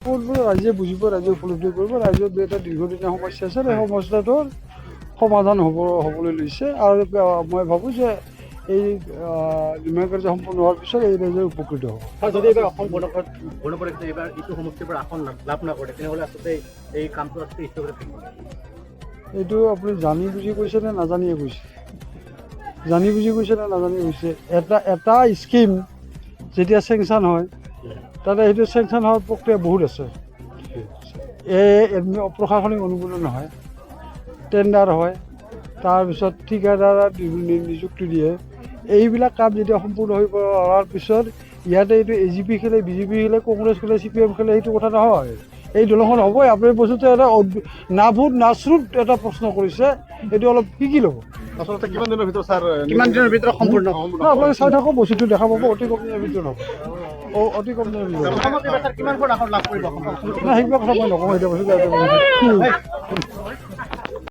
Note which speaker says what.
Speaker 1: ৰাইজে বুজিব, ৰাইজে উপলব্ধি কৰিব। ৰাইজৰ এটা দীৰ্ঘদিনীয়া সমস্যা আছে, সেই সমস্যাটোৰ সমাধান হ'বলৈ লৈছে। আৰু মই ভাবোঁ যে এই নিৰ্মাণ কাৰ্য সম্পূৰ্ণ হোৱাৰ পিছত এই ৰাইজে উপকৃত হ'ব।
Speaker 2: যদি এইবাৰ অসম গণ পৰিষদে এইবাৰ ইটো সমষ্টিৰ পৰা আসন লাভ নকৰে, তেনেহ'লে আচলতে এই কামটো আচলতে স্থগিত থাকিব।
Speaker 1: এইটো আপুনি জানি বুজি কৈছে নে নাজানিয়ে কৈছে? জানি বুজি কৈছে নে নাজানি কৈছে? এটা স্কিম যেতিয়া চেংচন হয়, তাতে সেইটো চেংচন হোৱাৰ প্ৰক্ৰিয়া বহুত আছে। প্ৰশাসনিক অনুমোদন হয়, টেণ্ডাৰ হয়, তাৰপিছত ঠিকাদাৰ নিযুক্তি দিয়ে। এইবিলাক কাম যেতিয়া সম্পূৰ্ণ হৈ হোৱাৰ পিছত ইয়াতে এইটো AGP খেলে, BJP খেলে, কংগ্ৰেছ খেলে, CPM খেলে, সেইটো কথা নহয়। এই দলংখন হ'বই। আপুনি বস্তুটো এটা নাভূত নাচৰুত এটা প্ৰশ্ন কৰিছে, এইটো অলপ কি ল'ব।
Speaker 2: আচলতে কিমান দিনৰ ভিতৰত ছাৰ, কিমান দিনৰ ভিতৰত সম্পূৰ্ণ?
Speaker 1: আপোনালোকে চাই থাকক, বস্তুটো দেখা পাব অতি কম দিনৰ ভিতৰত হ'ব। অতি কম দিনৰ ভিতৰত
Speaker 2: কিমান আসন লাভ কৰিব?
Speaker 1: নাই, সেইবিলাক কথা মই নকওঁ এতিয়া বস্তু।